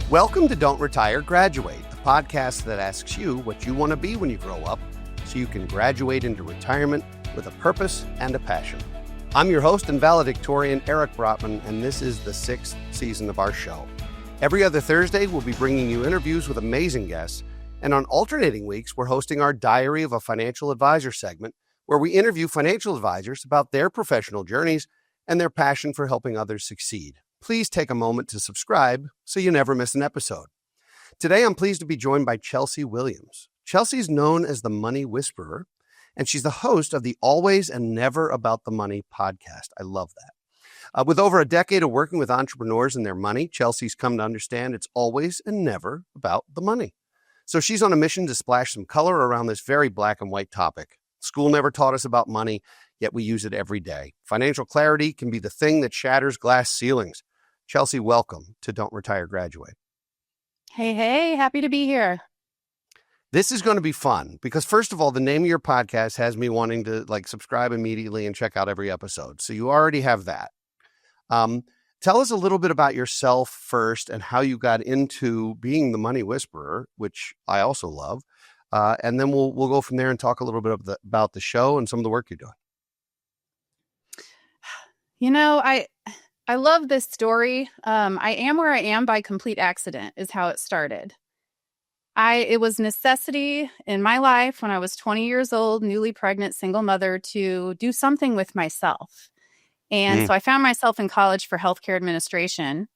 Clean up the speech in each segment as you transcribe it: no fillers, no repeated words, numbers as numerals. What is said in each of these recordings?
Welcome to Don't Retire, Graduate, the podcast that asks you what you want to be when you grow up so you can graduate into retirement with a purpose and a passion. I'm your host and valedictorian, Eric Brotman, and this is the 6th season of our show. Every other Thursday, we'll be bringing you interviews with amazing guests, and on alternating weeks, we're hosting our Diary of a Financial Advisor segment, where we interview financial advisors about their professional journeys and their passion for helping others succeed. Please take a moment to subscribe so you never miss an episode. Today, I'm pleased to be joined by Chelsea Williams. Chelsea's known as the Money Whisperer, and she's the host of the Always and Never About the Money podcast. I love that. With over a decade of working with entrepreneurs and their money, Chelsea's come to understand it's always and never about the money. So she's on a mission to splash some color around this very black and white topic. School never taught us about money, yet we use it every day. Financial clarity can be the thing that shatters glass ceilings. Chelsea, welcome to Don't Retire, Graduate. Hey, happy to be here. This is going to be fun because, first of all, the name of your podcast has me wanting to subscribe immediately and check out every episode. So you already have that. Tell us a little bit about yourself first and how you got into being the Money Whisperer, which I also love. And then we'll go from there and talk a little bit about the show and some of the work you're doing. You know, I love this story. I am where I am by complete accident is how it started. It was necessity in my life when I was 20 years old, newly pregnant, single mother, to do something with myself. And so I found myself in college for healthcare administration,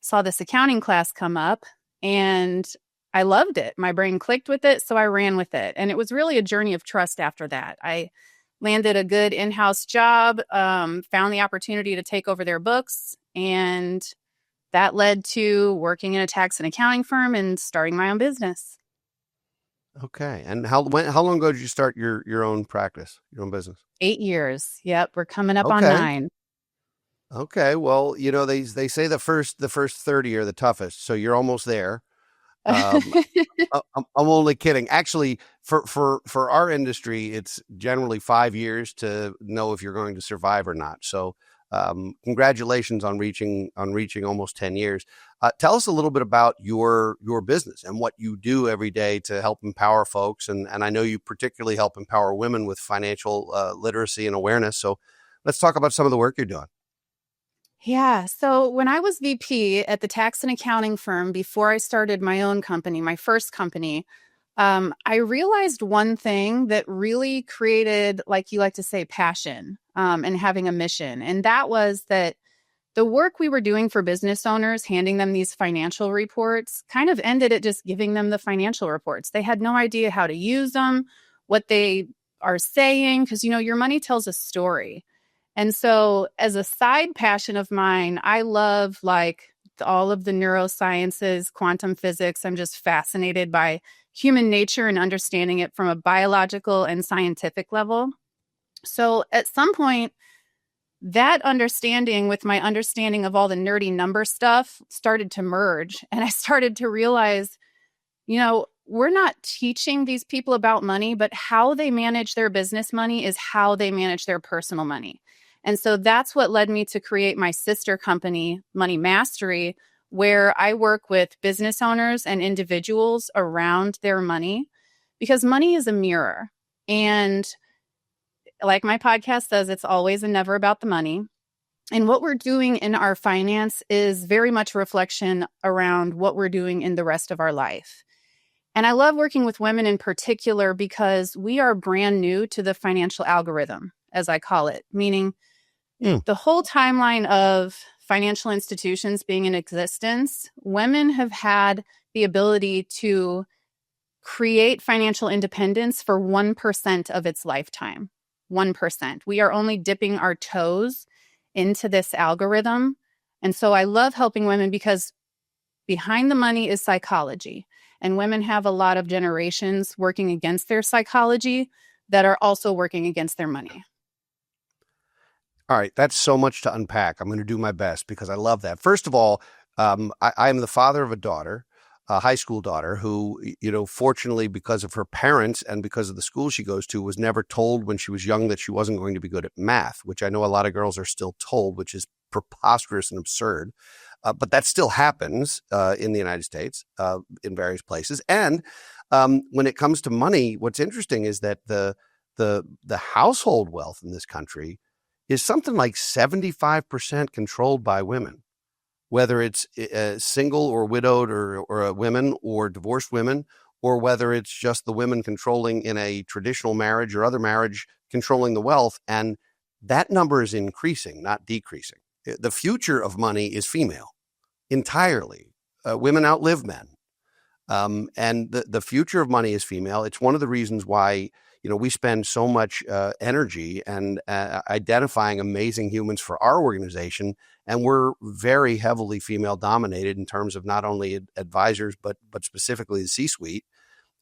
saw this accounting class come up, and I loved it. My brain clicked with it, so I ran with it. And it was really a journey of trust after that. I landed a good in-house job, found the opportunity to take over their books, and that led to working in a tax and accounting firm and starting my own business. Okay. And how long ago did you start your own practice, your own business? 8 years. Yep. We're coming up on 9. Okay. Well, you know, they say the first 30 are the toughest. So you're almost there. I'm only kidding. Actually, for our industry, it's generally 5 years to know if you're going to survive or not. So congratulations on reaching almost 10 years. Tell us a little bit about your business and what you do every day to help empower folks. And I know you particularly help empower women with financial literacy and awareness. So let's talk about some of the work you're doing. Yeah. So when I was VP at the tax and accounting firm, before I started my own company, my first company, I realized one thing that really created, like you like to say, passion and having a mission. And that was that the work we were doing for business owners, handing them these financial reports, kind of ended at just giving them the financial reports. They had no idea how to use them, what they are saying, because, you know, your money tells a story. And so as a side passion of mine, I love all of the neurosciences, quantum physics. I'm just fascinated by human nature and understanding it from a biological and scientific level. So at some point, that understanding with my understanding of all the nerdy number stuff started to merge. And I started to realize, you know, we're not teaching these people about money, but how they manage their business money is how they manage their personal money. And so that's what led me to create my sister company, Money Mastery, where I work with business owners and individuals around their money, because money is a mirror. And like my podcast says, it's always and never about the money. And what we're doing in our finance is very much a reflection around what we're doing in the rest of our life. And I love working with women in particular because we are brand new to the financial algorithm, as I call it, meaning the whole timeline of financial institutions being in existence, women have had the ability to create financial independence for 1% of its lifetime. 1%. We are only dipping our toes into this algorithm. And so I love helping women because behind the money is psychology. And women have a lot of generations working against their psychology that are also working against their money. All right. That's so much to unpack. I'm going to do my best because I love that. First of all, I am the father of a daughter, a high school daughter who, you know, fortunately, because of her parents and because of the school she goes to, was never told when she was young that she wasn't going to be good at math, which I know a lot of girls are still told, which is preposterous and absurd. But that still happens in the United States in various places. And when it comes to money, what's interesting is that the household wealth in this country is something like 75% controlled by women, whether it's single or widowed or women or divorced women, or whether it's just the women controlling in a traditional marriage or other marriage controlling the wealth. And that number is increasing, not decreasing. The future of money is female entirely. Women outlive men. And the future of money is female. It's one of the reasons why, we spend so much energy and identifying amazing humans for our organization. And we're very heavily female dominated in terms of not only advisors, but specifically the C-suite.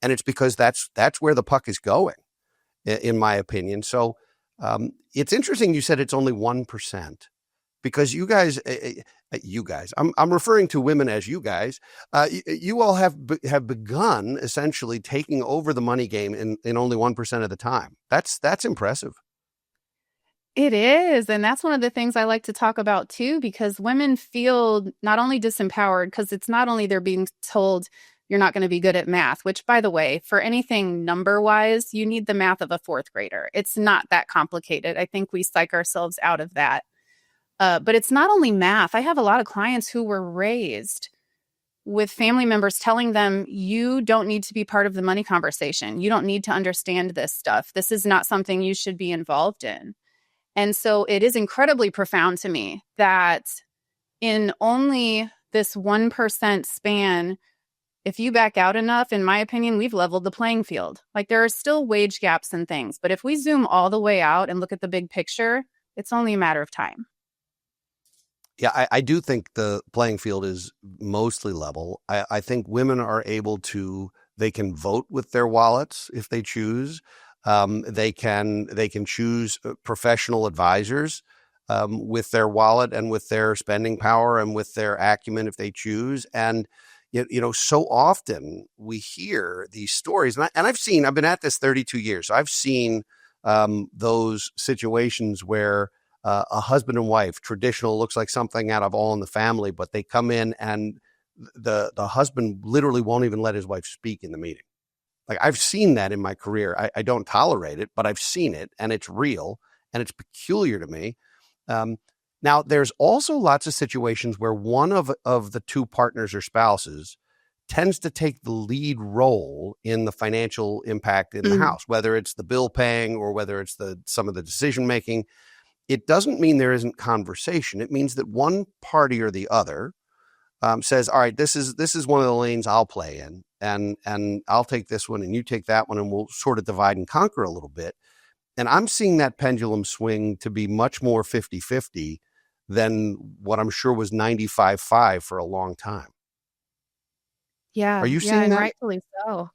And it's because that's where the puck is going, in my opinion. So it's interesting you said it's only 1%. Because you guys, I'm referring to women as you guys. You all have begun essentially taking over the money game in only 1% of the time. That's impressive. It is. And that's one of the things I like to talk about too, because women feel not only disempowered, because it's not only they're being told you're not going to be good at math, which, by the way, for anything number-wise, you need the math of a fourth grader. It's not that complicated. I think we psych ourselves out of that. But it's not only math. I have a lot of clients who were raised with family members telling them, you don't need to be part of the money conversation. You don't need to understand this stuff. This is not something you should be involved in. And so it is incredibly profound to me that in only this 1% span, if you back out enough, in my opinion, we've leveled the playing field. Like, there are still wage gaps and things. But if we zoom all the way out and look at the big picture, it's only a matter of time. Yeah, I do think the playing field is mostly level. I think women are able to, they can vote with their wallets if they choose. They can choose professional advisors with their wallet and with their spending power and with their acumen if they choose. And, so often we hear these stories, and I've been at this 32 years. So I've seen those situations where a husband and wife, traditional, looks like something out of All in the Family, but they come in and the husband literally won't even let his wife speak in the meeting. Like, I've seen that in my career. I don't tolerate it, but I've seen it, and it's real, and it's peculiar to me. Now, there's also lots of situations where one of the two partners or spouses tends to take the lead role in the financial impact in the house, whether it's the bill paying or whether it's some of the decision making. It doesn't mean there isn't conversation. It means that one party or the other says, all right, this is one of the lanes I'll play in, and I'll take this one and you take that one, and we'll sort of divide and conquer a little bit. And I'm seeing that pendulum swing to be much more 50-50 than what I'm sure was 95-5 for a long time. Yeah. Are you seeing that? Rightfully so.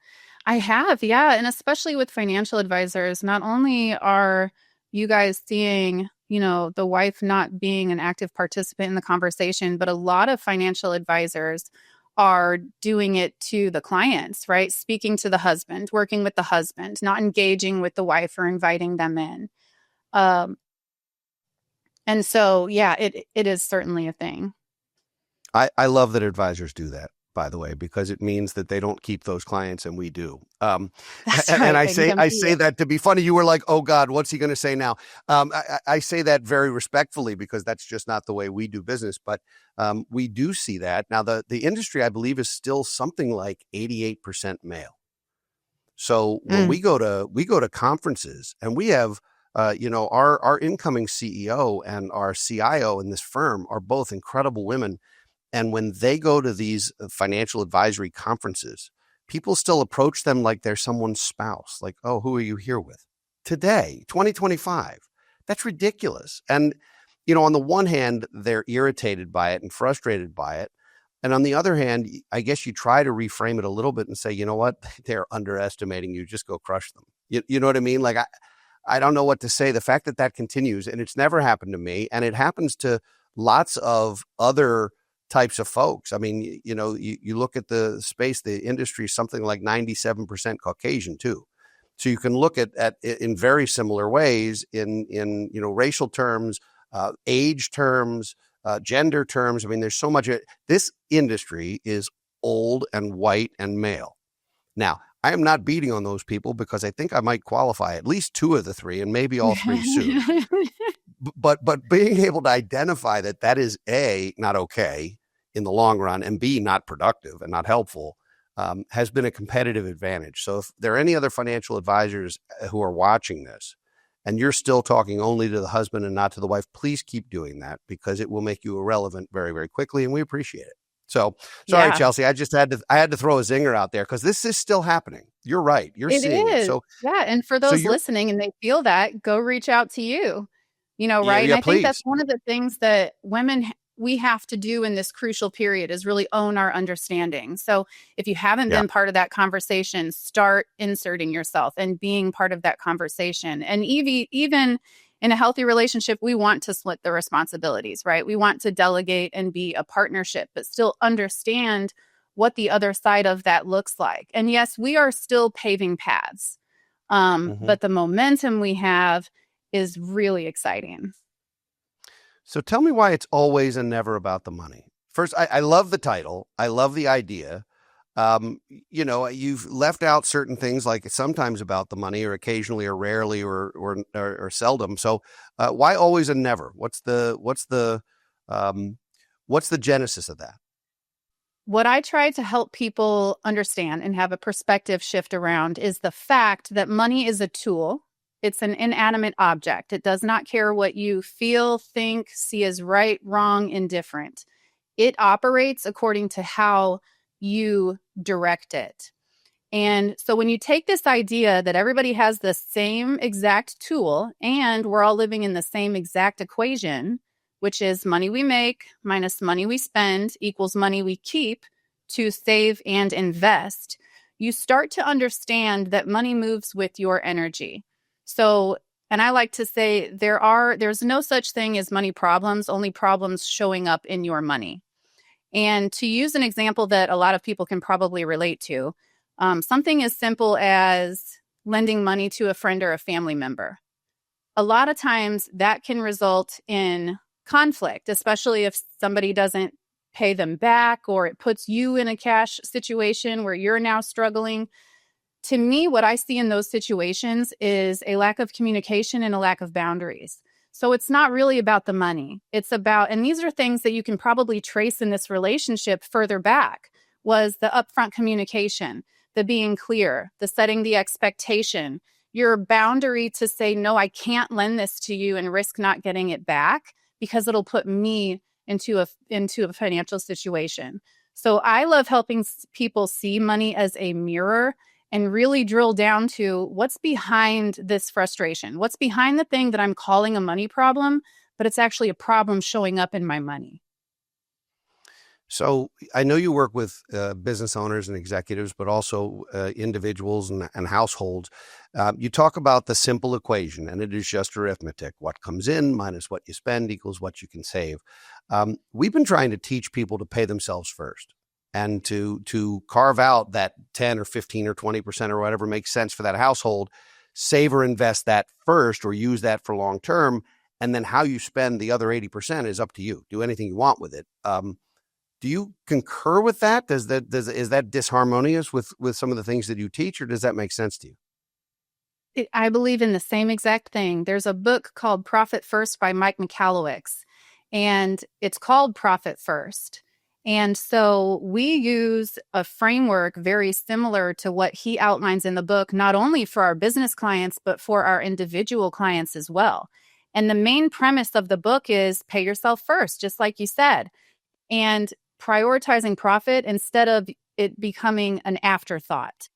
I have, yeah. And especially with financial advisors, not only are you guys seeing, the wife not being an active participant in the conversation, but a lot of financial advisors are doing it to the clients, right? Speaking to the husband, working with the husband, not engaging with the wife or inviting them in. And so, yeah, it is certainly a thing. I love that advisors do that, by the way, because it means that they don't keep those clients and we do. That's and, right. and I say that to be funny. You were like, oh God, what's he going to say now? I say that very respectfully because that's just not the way we do business. But we do see that. Now, the industry, I believe, is still something like 88% male. So when we go to conferences and we have, our incoming CEO and our CIO in this firm are both incredible women. And when they go to these financial advisory conferences, people still approach them like they're someone's spouse. Like, oh, who are you here with? Today, 2025. That's ridiculous. And, on the one hand, they're irritated by it and frustrated by it. And on the other hand, I guess you try to reframe it a little bit and say, you know what? They're underestimating you. Just go crush them. You know what I mean? Like, I don't know what to say. The fact that continues, and it's never happened to me, and it happens to lots of other types of folks. I mean, you look at the space, the industry is something like 97% Caucasian too. So you can look at in very similar ways in racial terms, age terms, gender terms. I mean, there's so much. This industry is old and white and male. Now, I am not beating on those people because I think I might qualify at least two of the three and maybe all three soon. But being able to identify that that is A, not okay in the long run, and B, not productive and not helpful, has been a competitive advantage. So if there are any other financial advisors who are watching this and you're still talking only to the husband and not to the wife, please keep doing that because it will make you irrelevant very, very quickly, and we appreciate it. So sorry, Yeah, Chelsea, I had to throw a zinger out there because this is still happening. You're right. You're it seeing it. is. Yeah. And for So those you're, listening and they feel that, go reach out to you, yeah, right? And yeah, I think that's please. one of the things that we have to do in this crucial period is really own our understanding. So if you haven't Yeah. been part of that conversation, start inserting yourself and being part of that conversation. And even in a healthy relationship, we want to split the responsibilities, right? We want to delegate and be a partnership, but still understand what the other side of that looks like. And yes, we are still paving paths, Mhm. but the momentum we have is really exciting. So tell me why it's always and never about the money. First, I love the title. I love the idea. You've left out certain things like sometimes about the money or occasionally or rarely or seldom. So why always and never? What's the genesis of that? What I try to help people understand and have a perspective shift around is the fact that money is a tool. It's an inanimate object. It does not care what you feel, think, see as right, wrong, indifferent. It operates according to how you direct it. And so when you take this idea that everybody has the same exact tool and we're all living in the same exact equation, which is money we make minus money we spend equals money we keep to save and invest, you start to understand that money moves with your energy. So, and I like to say there's no such thing as money problems, only problems showing up in your money. And to use an example that a lot of people can probably relate to, something as simple as lending money to a friend or a family member. A lot of times that can result in conflict, especially if somebody doesn't pay them back or it puts you in a cash situation where you're now struggling. To me, what I see in those situations is a lack of communication and a lack of boundaries. So it's not really about the money. It's about, and these are things that you can probably trace in this relationship further back, was the upfront communication, the being clear, the setting the expectation, your boundary to say, no, I can't lend this to you and risk not getting it back because it'll put me into a financial situation. So I love helping people see money as a mirror and really drill down to what's behind this frustration. What's behind the thing that I'm calling a money problem, but it's actually a problem showing up in my money. So I know you work with business owners and executives, but also individuals and households. You talk about the simple equation, and it is just arithmetic. What comes in minus what you spend equals what you can save. We've been trying to teach people to pay themselves first and to carve out that 10 or 15 or 20% or whatever makes sense for that household, save or invest that first or use that for long term. And then how you spend the other 80% is up to you. Do anything you want with it. Do you concur with that? Is that disharmonious with some of the things that you teach, or does that make sense to you? I believe in the same exact thing. There's a book called Profit First by Mike Michalowicz, and it's called Profit First. And so we use a framework very similar to what he outlines in the book, not only for our business clients, but for our individual clients as well. And the main premise of the book is pay yourself first, just like you said, and prioritizing profit instead of it becoming an afterthought.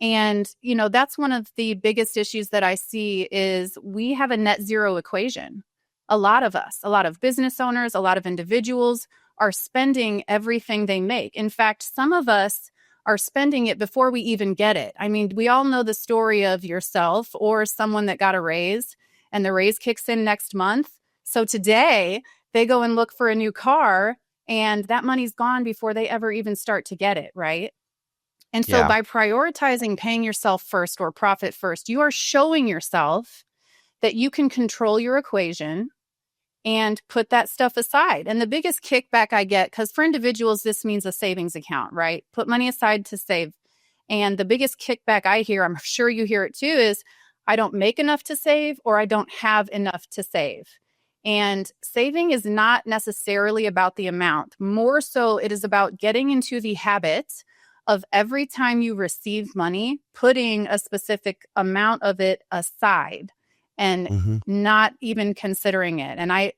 And, that's one of the biggest issues that I see is we have a net zero equation. A lot of us, a lot of business owners, a lot of individuals are spending everything they make. In fact, some of us are spending it before we even get it. I mean, we all know the story of yourself or someone that got a raise and the raise kicks in next month. So today they go and look for a new car and that money's gone before they ever even start to get it, right? And so Yeah. by prioritizing paying yourself first or profit first, you are showing yourself that you can control your equation and put that stuff aside. And the biggest kickback I get, because for individuals, this means a savings account, right? Put money aside to save. And the biggest kickback I hear, I'm sure you hear it too, is I don't make enough to save or I don't have enough to save. And saving is not necessarily about the amount. More so, it is about getting into the habit of every time you receive money, putting a specific amount of it aside and not even considering it. And I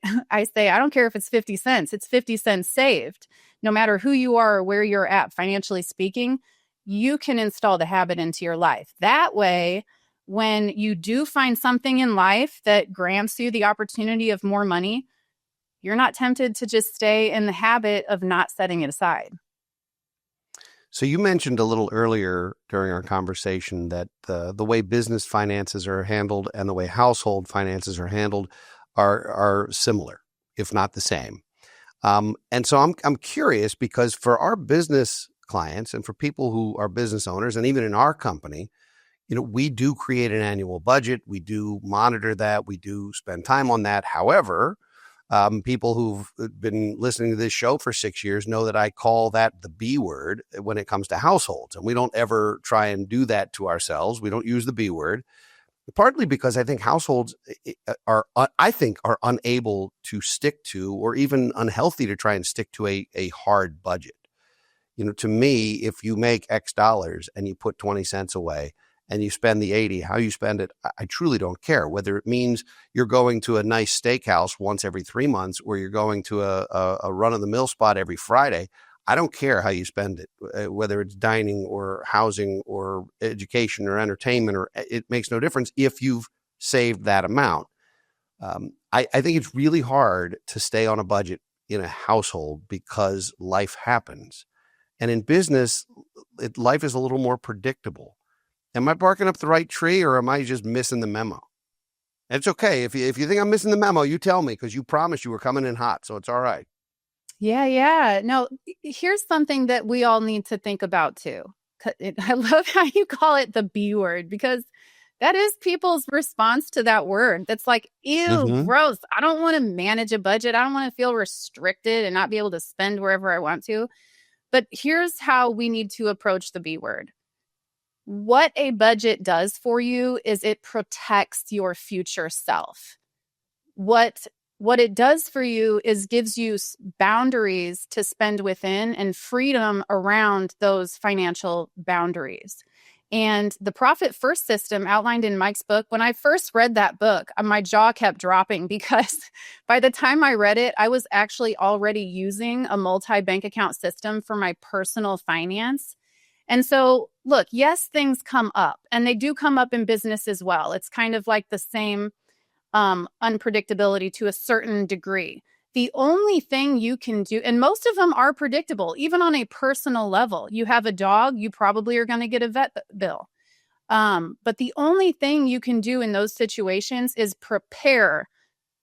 say, I don't care if it's 50 cents, it's 50 cents saved. No matter who you are or where you're at, financially speaking, you can install the habit into your life. That way, when you do find something in life that grants you the opportunity of more money, you're not tempted to just stay in the habit of not setting it aside. So you mentioned a little earlier during our conversation that the way business finances are handled and the way household finances are handled are similar, if not the same. And so I'm curious because for our business clients and for people who are business owners, and even in our company, we do create an annual budget. We do monitor that. We do spend time on that. However, people who've been listening to this show for 6 years know that I call that the B word when it comes to households. And we don't ever try and do that to ourselves. We don't use the B word, partly because I think households are unable to stick to, or even unhealthy to try and stick to a hard budget. To me, if you make X dollars and you put 20 cents away, and you spend the 80, how you spend it, I truly don't care. Whether it means you're going to a nice steakhouse once every 3 months or you're going to a run-of-the-mill spot every Friday, I don't care how you spend it, whether it's dining or housing or education or entertainment, or it makes no difference if you've saved that amount. I think it's really hard to stay on a budget in a household because life happens. And in business, life is a little more predictable. Am I barking up the right tree or am I just missing the memo? It's okay. If you think I'm missing the memo, you tell me because you promised you were coming in hot. So it's all right. Yeah. No, here's something that we all need to think about too. I love how you call it the B word because that is people's response to that word. That's like, ew, gross. I don't want to manage a budget. I don't want to feel restricted and not be able to spend wherever I want to. But here's how we need to approach the B word. What a budget does for you is it protects your future self. What it does for you is gives you boundaries to spend within and freedom around those financial boundaries. And the Profit First system outlined in Mike's book, when I first read that book, my jaw kept dropping because by the time I read it, I was actually already using a multi-bank account system for my personal finance. And so, look, yes, things come up and they do come up in business as well. It's kind of like the same unpredictability to a certain degree. The only thing you can do, and most of them are predictable, even on a personal level. You have a dog, you probably are going to get a vet bill. But the only thing you can do in those situations is prepare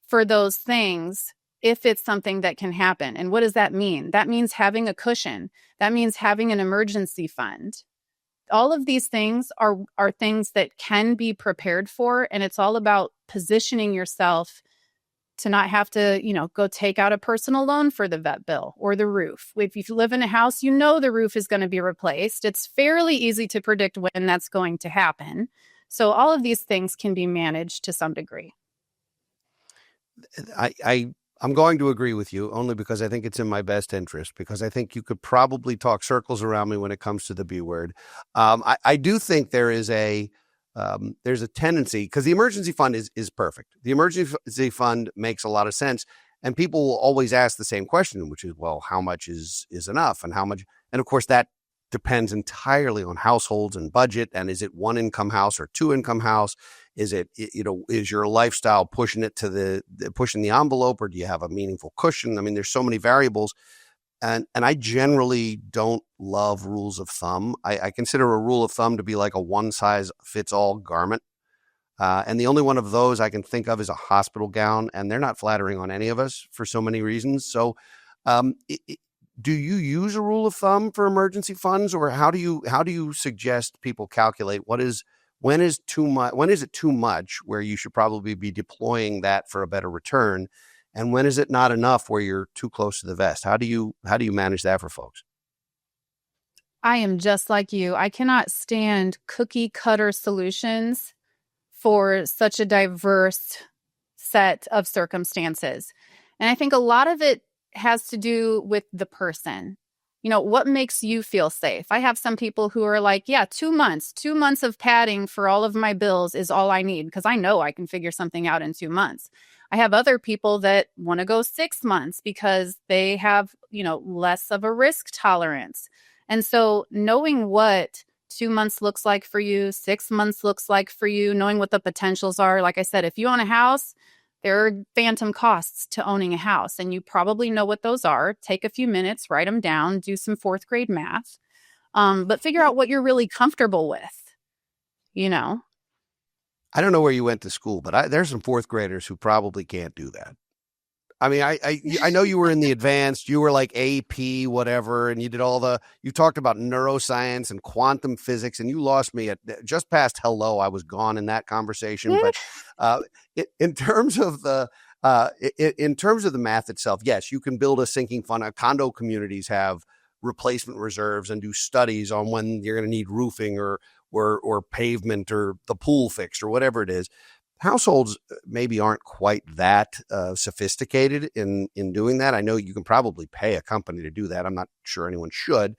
for those things if it's something that can happen. And what does that mean? That means having a cushion. That means having an emergency fund. All of these things are things that can be prepared for. And it's all about positioning yourself to not have to, go take out a personal loan for the vet bill or the roof. If you live in a house, the roof is going to be replaced. It's fairly easy to predict when that's going to happen. So all of these things can be managed to some degree. I'm going to agree with you only because I think it's in my best interest, because I think you could probably talk circles around me when it comes to the B word. I do think there's a tendency, because the emergency fund is perfect. The emergency fund makes a lot of sense. And people will always ask the same question, which is, well, how much is enough and how much? And of course, that depends entirely on households and budget. And is it one income house or two income house? Is it, is your lifestyle pushing it to pushing the envelope, or do you have a meaningful cushion? I mean, there's so many variables. And I generally don't love rules of thumb. I consider a rule of thumb to be like a one size fits all garment. And the only one of those I can think of is a hospital gown, and they're not flattering on any of us for so many reasons. So, do you use a rule of thumb for emergency funds, or how do you suggest people calculate when is it too much where you should probably be deploying that for a better return, And when is it not enough where you're too close to the vest? How do you manage that for folks? I am just like you. I cannot stand cookie cutter solutions for such a diverse set of circumstances. And I think a lot of it has to do with the person. What makes you feel safe? I have some people who are like, yeah, 2 months of padding for all of my bills is all I need because I know I can figure something out in 2 months. I have other people that want to go 6 months because they have, less of a risk tolerance. And so knowing what 2 months looks like for you, 6 months looks like for you, knowing what the potentials are. Like I said, if you own a house, there are phantom costs to owning a house, and you probably know what those are. Take a few minutes, write them down, do some fourth grade math, but figure out what you're really comfortable with, you know? I don't know where you went to school, but there's some fourth graders who probably can't do that. I mean, I know you were in the advanced, you were like AP, whatever, and you talked about neuroscience and quantum physics, and you lost me at just past hello. I was gone in that conversation. But in terms of the math itself, yes, you can build a sinking fund. Condo communities have replacement reserves and do studies on when you're going to need roofing or pavement or the pool fixed or whatever it is. Households maybe aren't quite that sophisticated in doing that. I know you can probably pay a company to do that. I'm not sure anyone should.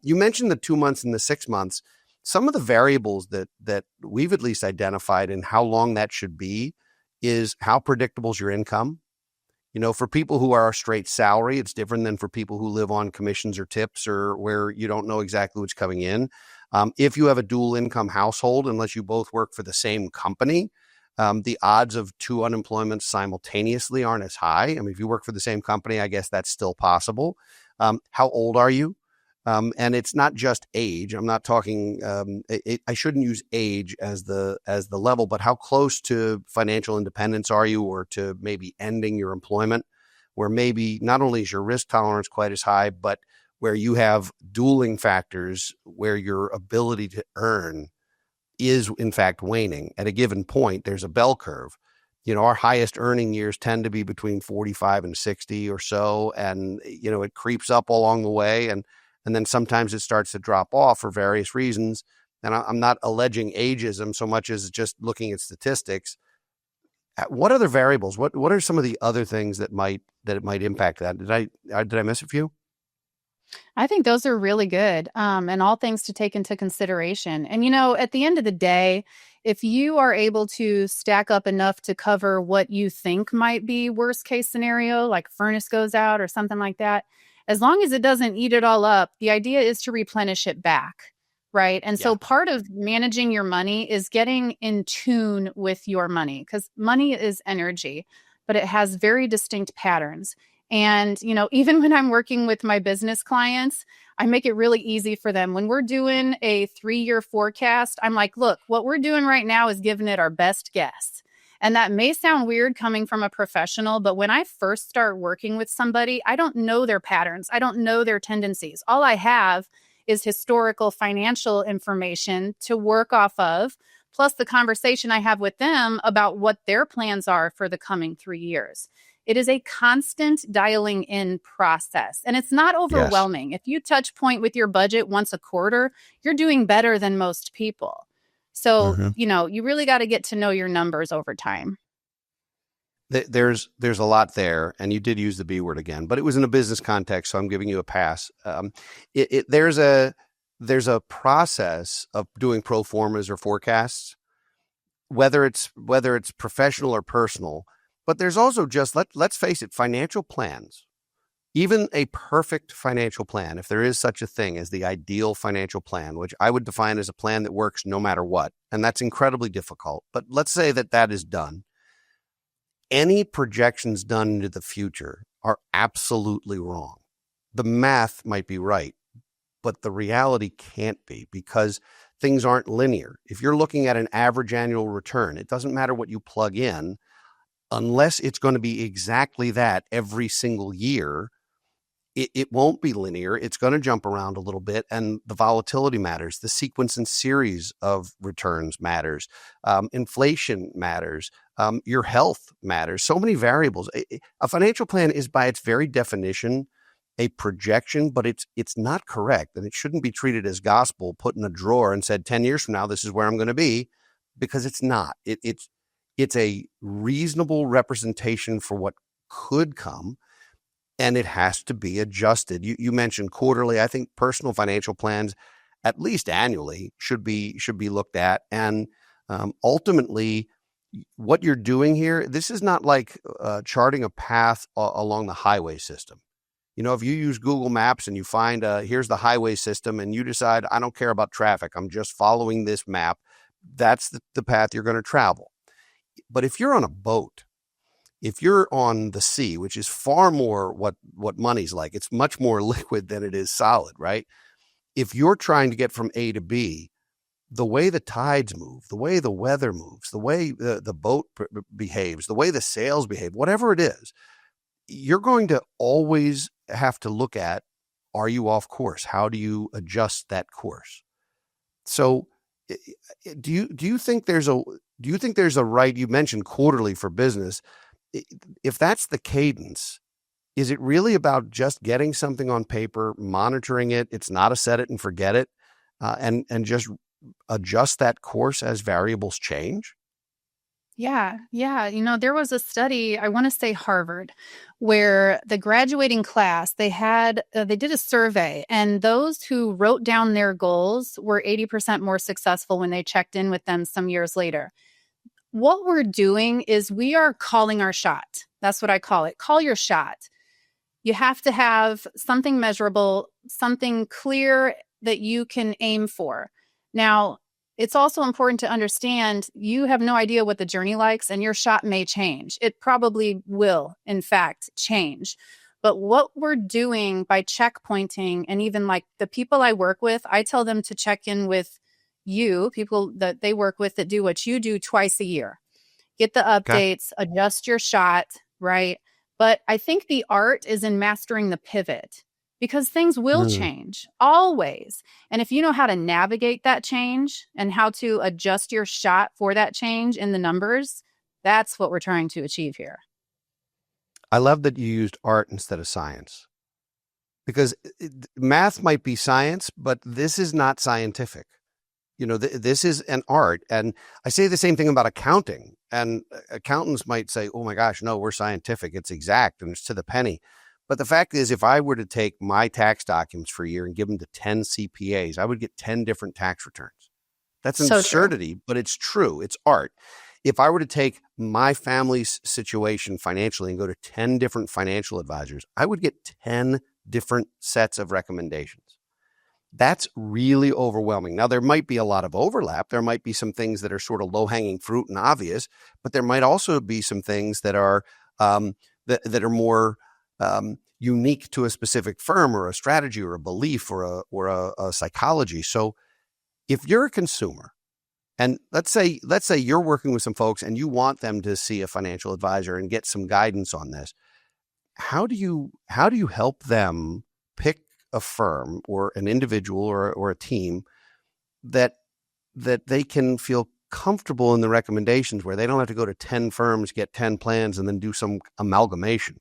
You mentioned the 2 months and the 6 months. Some of the variables that we've at least identified in how long that should be is how predictable is your income. For people who are a straight salary, it's different than for people who live on commissions or tips or where you don't know exactly what's coming in. If you have a dual income household, unless you both work for the same company, the odds of two unemployments simultaneously aren't as high. I mean, if you work for the same company, I guess that's still possible. How old are you? And it's not just age. I'm not talking, I shouldn't use age as the level, but how close to financial independence are you, or to maybe ending your employment, where maybe not only is your risk tolerance quite as high, but where you have dueling factors where your ability to earn is in fact waning. At a given point, there's a bell curve. Our highest earning years tend to be between 45 and 60 or so. And, it creeps up along the way. And then sometimes it starts to drop off for various reasons. And I'm not alleging ageism so much as just looking at statistics. What other variables? What are some of the other things that might impact that? Did I miss a few? I think those are really good, and all things to take into consideration. And, at the end of the day, if you are able to stack up enough to cover what you think might be worst case scenario, like furnace goes out or something like that, as long as it doesn't eat it all up, the idea is to replenish it back, right? And so part of managing your money is getting in tune with your money, because money is energy, but it has very distinct patterns. And, even when I'm working with my business clients, I make it really easy for them. When we're doing a 3-year forecast, I'm like, look, what we're doing right now is giving it our best guess. And that may sound weird coming from a professional, but when I first start working with somebody, I don't know their patterns. I don't know their tendencies. All I have is historical financial information to work off of, plus the conversation I have with them about what their plans are for the coming 3 years. It is a constant dialing in process, and it's not overwhelming. Yes. If you touch point with your budget once a quarter, you're doing better than most people. So, you really got to get to know your numbers over time. There's a lot there, and you did use the B word again, but it was in a business context, so I'm giving you a pass. There's a process of doing pro formas or forecasts, whether it's professional or personal. But there's also just, let's face it, financial plans. Even a perfect financial plan, if there is such a thing as the ideal financial plan, which I would define as a plan that works no matter what, and that's incredibly difficult. But let's say that is done. Any projections done into the future are absolutely wrong. The math might be right, but the reality can't be, because things aren't linear. If you're looking at an average annual return, it doesn't matter what you plug in, unless it's going to be exactly that every single year. it won't be linear. It's going to jump around a little bit, and the volatility matters. The sequence and series of returns matters. Inflation matters. Your health matters. So many variables. A financial plan is, by its very definition, a projection, but it's not correct, and it shouldn't be treated as gospel, put in a drawer and said 10 years from now, this is where I'm going to be, because it's not. It's a reasonable representation for what could come, and it has to be adjusted. You mentioned quarterly. I think personal financial plans, at least annually, should be looked at. And ultimately, what you're doing here, this is not like charting a path along the highway system. If you use Google Maps and you find here's the highway system, and you decide, I don't care about traffic, I'm just following this map, that's the path you're going to travel. But if you're on a boat, if you're on the sea, which is far more what money's like, it's much more liquid than it is solid, right? If you're trying to get from A to B, the way the tides move, the way the weather moves, the way the boat behaves, the way the sails behave, whatever it is, you're going to always have to look at, are you off course? How do you adjust that course? So do you think there's a right, you mentioned quarterly for business. If that's the cadence, is it really about just getting something on paper, monitoring it? It's not a set it and forget it, and just adjust that course as variables change? Yeah. There was a study, I want to say Harvard, where the graduating class, they did a survey, and those who wrote down their goals were 80% more successful when they checked in with them some years later. What we're doing is we are calling our shot. That's what I call it. Call your shot. You have to have something measurable, something clear that you can aim for. Now, it's also important to understand you have no idea what the journey likes, and your shot may change. It probably will, in fact, change. But what we're doing by checkpointing, and even like the people I work with, I tell them to check in with people that they work with that do what you do twice a year. Get the updates, adjust your shot, right? But I think the art is in mastering the pivot, because things will change always. And if you know how to navigate that change and how to adjust your shot for that change in the numbers, that's what we're trying to achieve here. I love that you used art instead of science, because math might be science, but this is not scientific. This is an art. And I say the same thing about accounting, and accountants might say, oh my gosh, no, we're scientific. It's exact and it's to the penny. But the fact is, if I were to take my tax documents for a year and give them to 10 CPAs, I would get 10 different tax returns. That's an absurdity, but it's true. It's art. If I were to take my family's situation financially and go to 10 different financial advisors, I would get 10 different sets of recommendations. That's really overwhelming. Now, there might be a lot of overlap. There might be some things that are sort of low-hanging fruit and obvious, but there might also be some things that are that are more unique to a specific firm or a strategy or a belief or a psychology. So, if you're a consumer, and let's say you're working with some folks and you want them to see a financial advisor and get some guidance on this, how do you help them pick a firm or an individual or a team that they can feel comfortable in the recommendations, where they don't have to go to 10 firms, get 10 plans, and then do some amalgamation?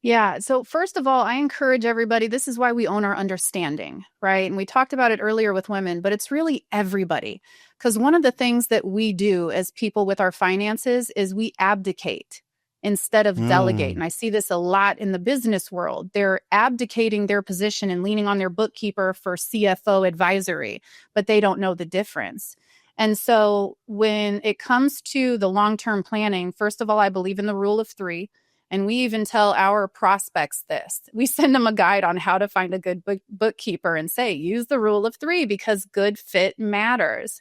Yeah. So first of all, I encourage everybody, this is why we own our understanding, right? And we talked about it earlier with women, but it's really everybody. Because one of the things that we do as people with our finances is we abdicate instead of delegate. And I see this a lot in the business world. They're abdicating their position and leaning on their bookkeeper for CFO advisory, but they don't know the difference. And so when it comes to the long-term planning, first of all, I believe in the rule of three. And we even tell our prospects this. We send them a guide on how to find a good bookkeeper and say, use the rule of three, because good fit matters.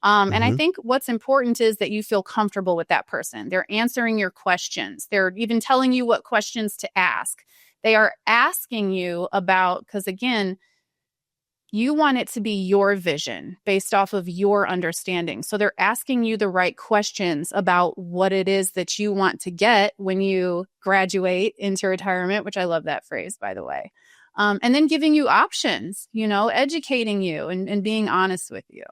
And I think what's important is that you feel comfortable with that person. They're answering your questions. They're even telling you what questions to ask. They are asking you about, because again, You want it to be your vision based off of your understanding. So they're asking you the right questions about what it is that you want to get when you graduate into retirement, which I love that phrase, by the way. And then giving you options, educating you and being honest with you.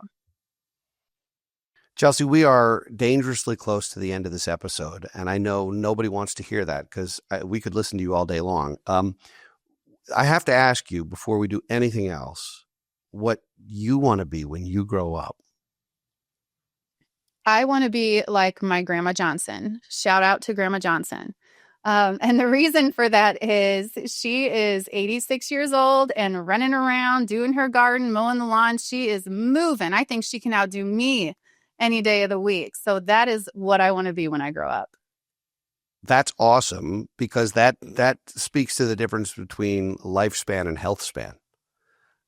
Chelsea, we are dangerously close to the end of this episode, and I know nobody wants to hear that because we could listen to you all day long. I have to ask you before we do anything else, what you want to be when you grow up. I want to be like my Grandma Johnson. Shout out to Grandma Johnson. And the reason for that is she is 86 years old and running around, doing her garden, mowing the lawn. She is moving. I think she can outdo me any day of the week. So that is what I want to be when I grow up. That's awesome, because that speaks to the difference between lifespan and health span.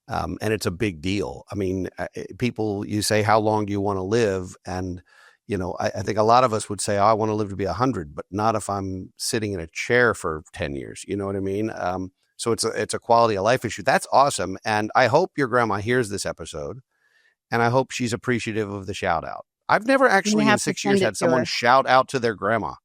And it's a big deal. I mean, people, you say, how long do you want to live? And, I think a lot of us would say, I want to live to be 100, but not if I'm sitting in a chair for 10 years. You know what I mean? So it's a quality of life issue. That's awesome. And I hope your grandma hears this episode, and I hope she's appreciative of the shout out. I've never actually in 6 years had someone shout out to their grandma.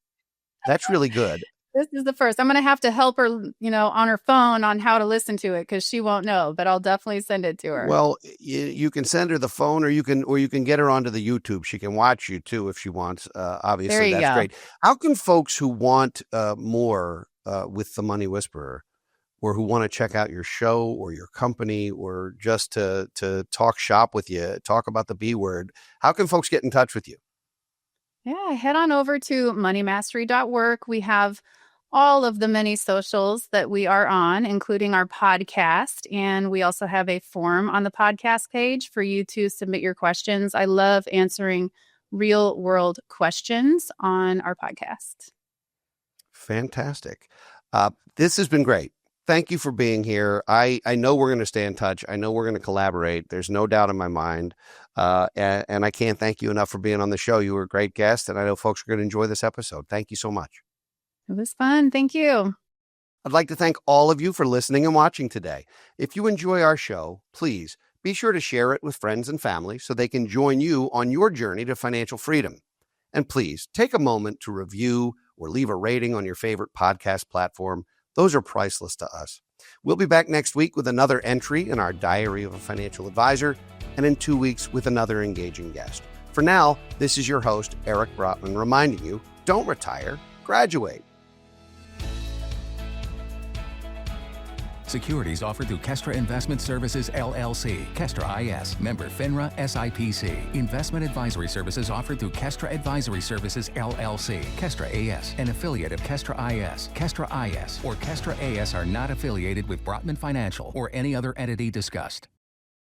That's really good. This is the first. I'm going to have to help her, on her phone on how to listen to it, because she won't know, but I'll definitely send it to her. Well, you can send her the phone, or you can get her onto the YouTube. She can watch you too if she wants. Obviously, that's great. How can folks who want more with the Money Whisperer, or who want to check out your show or your company, or just to talk shop with you, talk about the B word, how can folks get in touch with you? Yeah, head on over to moneymastery.work. We have all of the many socials that we are on, including our podcast. And we also have a form on the podcast page for you to submit your questions. I love answering real world questions on our podcast. Fantastic. This has been great. Thank you for being here. I know we're going to stay in touch. I know we're going to collaborate. There's no doubt in my mind. And I can't thank you enough for being on the show. You were a great guest, and I know folks are going to enjoy this episode. Thank you so much. It was fun. Thank you. I'd like to thank all of you for listening and watching today. If you enjoy our show, please be sure to share it with friends and family so they can join you on your journey to financial freedom. And please take a moment to review or leave a rating on your favorite podcast platform. Those are priceless to us. We'll be back next week with another entry in our Diary of a Financial Advisor, and in 2 weeks with another engaging guest. For now, this is your host, Eric Brotman, reminding you, don't retire, graduate. Securities offered through Kestra Investment Services, LLC, Kestra IS, member FINRA SIPC. Investment advisory services offered through Kestra Advisory Services, LLC, Kestra AS, an affiliate of Kestra IS. Kestra IS or Kestra AS are not affiliated with Brotman Financial or any other entity discussed.